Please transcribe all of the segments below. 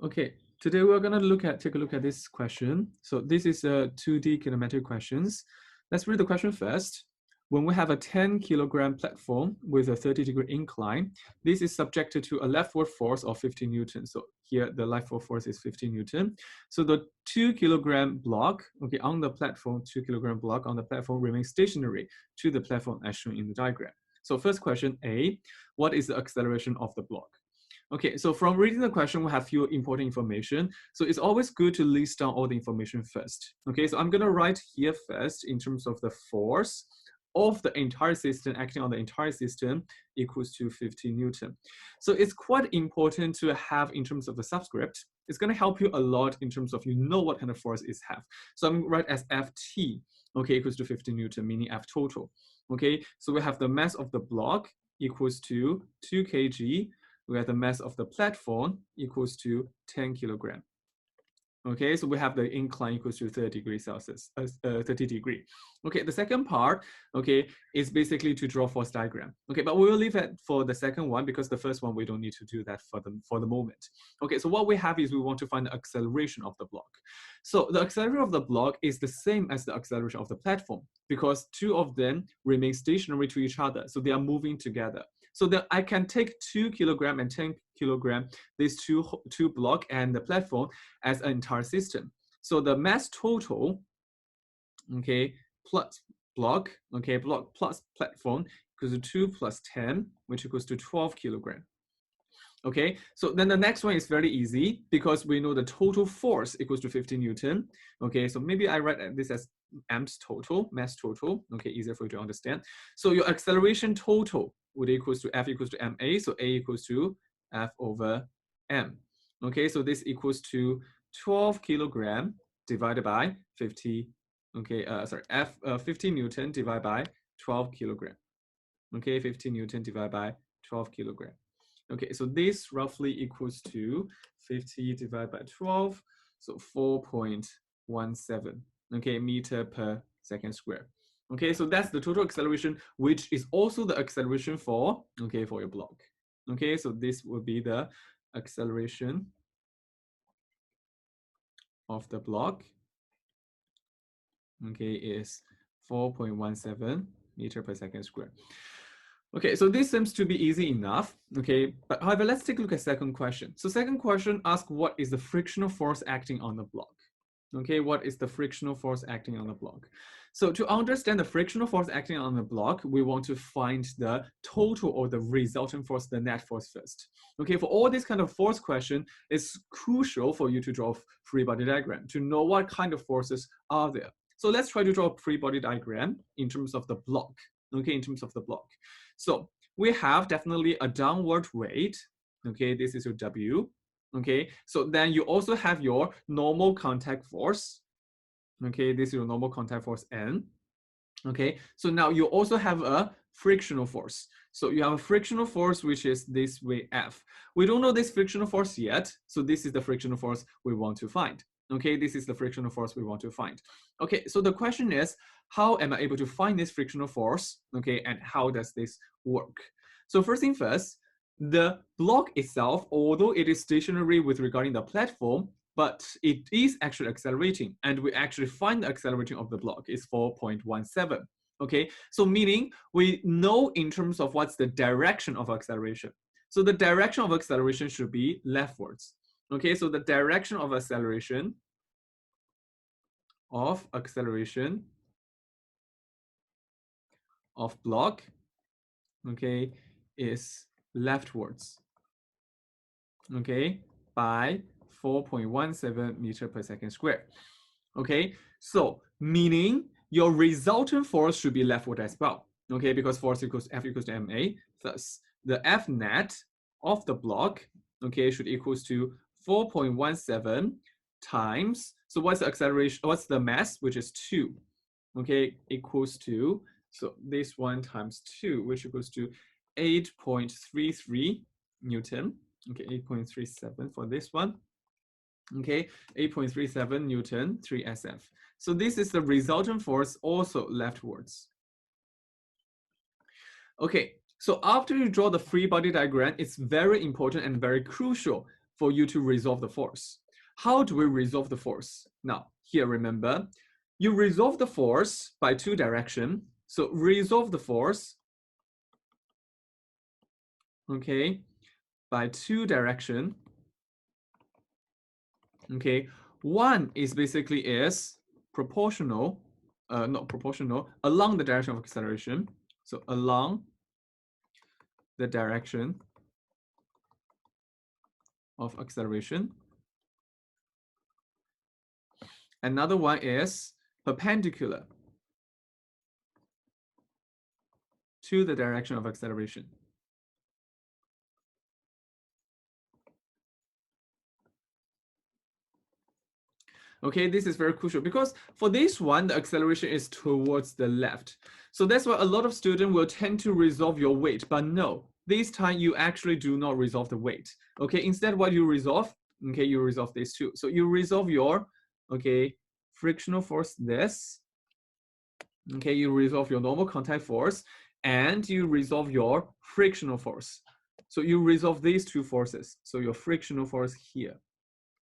Okay, today we're gonna take a look at this question. So this is a 2D kinematic questions. Let's read the question first. When we have a 10 kilogram platform with a 30-degree incline, this is subjected to a leftward force of 50 Newton. So here the leftward force is 50 Newton. So the 2 kilogram block, okay, on the platform, 2 kilogram block on the platform remains stationary to the platform as shown in the diagram. So first question A, what is the acceleration of the block? Okay, so from reading the question, we have few important information. So it's always good to list down all the information first. Okay, so I'm gonna write here first in terms of the force of the entire system acting on the entire system equals to 50 Newton. So it's quite important to have in terms of the subscript. It's gonna help you a lot in terms of you know what kind of force it have. So I'm gonna write as Ft, okay, equals to 50 Newton, meaning F total. Okay, so we have the mass of the block equals to 2 kg, where the mass of the platform equals to 10 kilogram. Okay, so we have the incline equals to 30 degrees Celsius, 30 degree. Okay, the second part, okay, is basically to draw force diagram. Okay, but we will leave it for the second one because the first one we don't need to do that for the moment. Okay, so what we have is we want to find the acceleration of the block. So the acceleration of the block is the same as the acceleration of the platform because two of them remain stationary to each other, so they are moving together. So that I can take 2 kilogram and 10 kilogram, these two block and the platform as an entire system. So the mass total, okay, plus block, okay, block plus platform equals to 2 plus 10, which equals to 12 kilogram. Okay, so then the next one is very easy because we know the total force equals to 50 Newton. Okay, so maybe I write this as mass total, okay, easier for you to understand. So your acceleration total would equals to F equals to ma, so A equals to F over m. Okay, so this equals to 12 kilogram divided by 50, okay, 50 Newton divided by 12 kilogram. Okay, 50 Newton divided by 12 kilogram. Okay, so this roughly equals to 50 divided by 12, so 4.17, okay, meter per second square. Okay, so that's the total acceleration, which is also the acceleration for, okay, for your block. Okay, so this will be the acceleration of the block, okay, is 4.17 meter per second square. Okay, so this seems to be easy enough, okay, but however, let's take a look at second question. So second question asks what is the frictional force acting on the block? Okay, what is the frictional force acting on the block? So to understand the frictional force acting on the block, we want to find the total or the resultant force, the net force first. Okay, for all this kind of force question, it's crucial for you to draw a free body diagram to know what kind of forces are there. So let's try to draw a free body diagram in terms of the block, okay, in terms of the block. So we have definitely a downward weight, okay, this is your W, okay, so then you also have your normal contact force, okay, this is your normal contact force N, okay, so now you also have a frictional force. So you have a frictional force which is this way F. We don't know this frictional force yet, so this is the frictional force we want to find. Okay, this is the frictional force we want to find. Okay, so the question is, how am I able to find this frictional force? Okay, and how does this work? So first thing first, the block itself, although it is stationary with regarding the platform, but it is actually accelerating, and we actually find the accelerating of the block is 4.17. Okay, so meaning we know in terms of what's the direction of acceleration. So the direction of acceleration should be leftwards. Okay, so the direction of acceleration of block, okay, is leftwards, okay, by 4.17 meter per second square. Okay, so meaning your resultant force should be leftward as well. Okay, because force equals F equals to ma. Thus, the F net of the block, okay, should equals to 4.17 times. So what's the acceleration? What's the mass? Which is 2. Okay, equals to, so this one times 2, which equals to 8.33 Newton. Okay, 8.37 for this one. Okay, 8.37 Newton, 3 SF. So this is the resultant force also leftwards. Okay, so after you draw the free body diagram, it's very important and very crucial. for you to resolve the force. How do we resolve the force? Now, here, remember, you resolve the force by two directions. So resolve the force, okay, by two directions. Okay, one is basically is proportional, not proportional, along the direction of acceleration. So along the direction of acceleration. Another one is perpendicular to the direction of acceleration. Okay, this is very crucial because for this one, the acceleration is towards the left. So that's why a lot of students will tend to resolve your weight, but no, this time you actually do not resolve the weight. Okay, instead what you resolve, okay, you resolve these two. So you resolve your, okay, frictional force this, okay, you resolve your normal contact force, and you resolve your frictional force. So you resolve these two forces. So your frictional force here,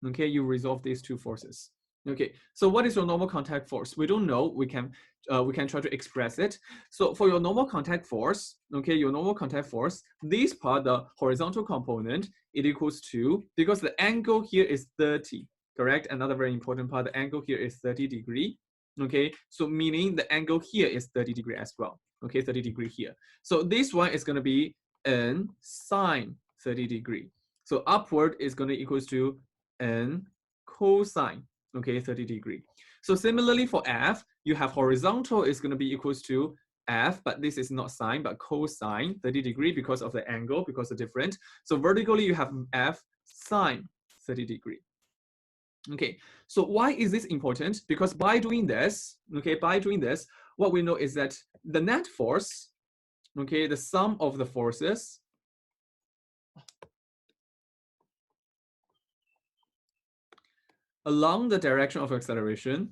okay, you resolve these two forces. Okay, so what is your normal contact force? We don't know. We can try to express it. So for your normal contact force, okay, your normal contact force, this part, the horizontal component, it equals to, because the angle here is 30, correct? Another very important part, the angle here is 30 degree. Okay, so meaning the angle here is 30 degree as well. Okay, 30 degree here. So this one is going to be n sine 30 degree. So upward is going to equals to n cosine, okay, 30 degree. So similarly for f, you have horizontal is going to be equals to f, but this is not sine, but cosine 30 degree because of the angle, because of different. So vertically, you have f sine 30 degree. Okay, so why is this important? Because by doing this, okay, by doing this, what we know is that the net force, okay, the sum of the forces along the direction of acceleration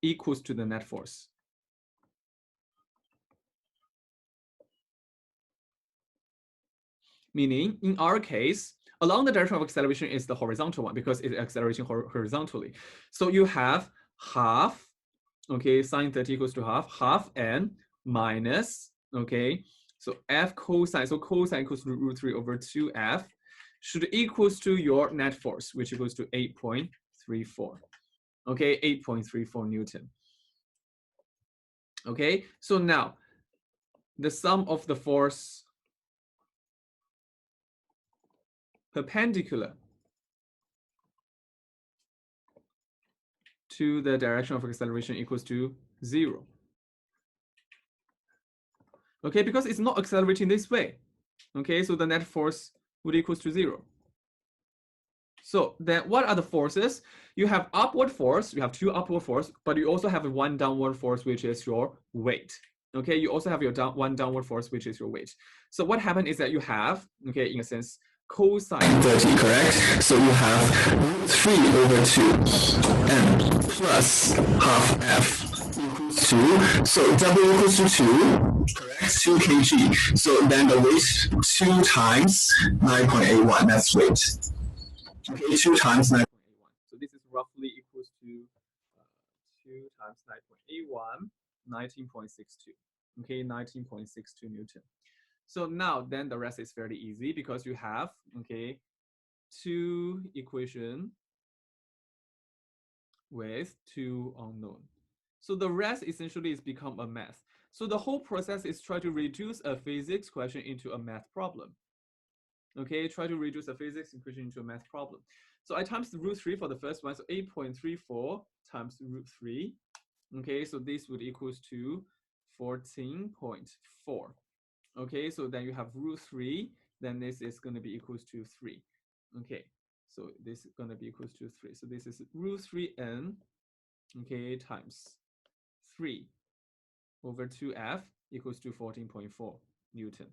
equals to the net force. Meaning, in our case, along the direction of acceleration is the horizontal one because it's accelerating horizontally. So you have half, okay, sine 30 equals to half n minus, okay, so f cosine, so cosine equals to root 3 over 2f should equals to your net force, which equals to 8.34, okay, 8.34 Newton. Okay, so now the sum of the force perpendicular to the direction of acceleration equals to 0. Okay, because it's not accelerating this way. Okay, so the net force would equals to 0. So then what are the forces? You have upward force, you have two upward force, but you also have one downward force, which is your weight. Okay, you also have your one downward force, which is your weight. So what happened is that you have, okay, in a sense, cosine 30, correct? So you have root 3 over 2 and plus half f equals 2. So W equals to 2, correct? 2 kg. So then the weight 2 times 9.81, that's weight. Okay, 2 times 9.81. So this is roughly equals to 2 times 9.81, 19.62. Okay, 19.62 Newton. So now then the rest is fairly easy because you have, okay, two equation with two unknown. So the rest essentially is become a math. So the whole process is try to reduce a physics question into a math problem. Okay, try to reduce a physics equation into a math problem. So I times root 3 for the first one, so 8.34 times root 3. Okay, so this would equals to 14.4. Okay, so then you have root 3, then this is going to be equals to 3. Okay, so this is going to be equals to 3. So this is root 3n, okay, times 3 over 2f equals to 14.4 Newton.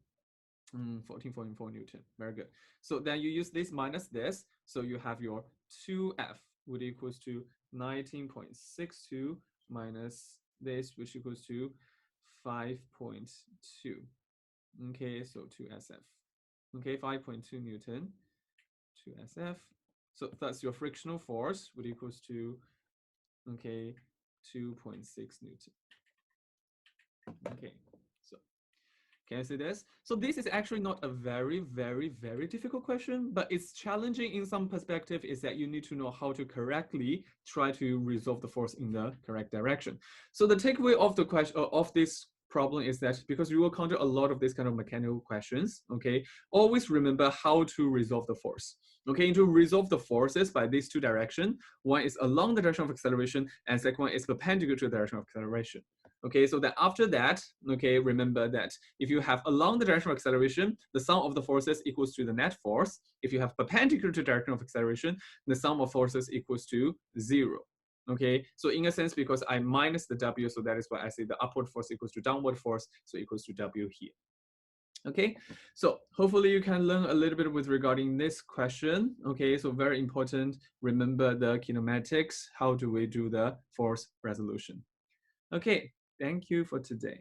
14.4 Newton, very good. So then you use this minus this, so you have your 2f would equals to 19.62 minus this, which equals to 5.2. Okay, so 2SF. Okay, 5.2 Newton, 2SF. So that's your frictional force, which equals to, okay, 2.6 Newton. Okay, so can you see this? So this is actually not a very, very, very difficult question, but it's challenging in some perspective is that you need to know how to correctly try to resolve the force in the correct direction. So the takeaway of the question of this problem is that because you will encounter a lot of these kind of mechanical questions, okay, always remember how to resolve the force. Okay, to resolve the forces by these two directions, one is along the direction of acceleration and second one is perpendicular to the direction of acceleration. Okay, so then after that, okay, remember that if you have along the direction of acceleration, the sum of the forces equals to the net force. If you have perpendicular to the direction of acceleration, the sum of forces equals to 0. Okay, so in a sense, because I minus the W, so that is why I say the upward force equals to downward force, so equals to W here. Okay, so hopefully you can learn a little bit with regarding this question. Okay, so very important, remember the kinematics, how do we do the force resolution? Okay, thank you for today.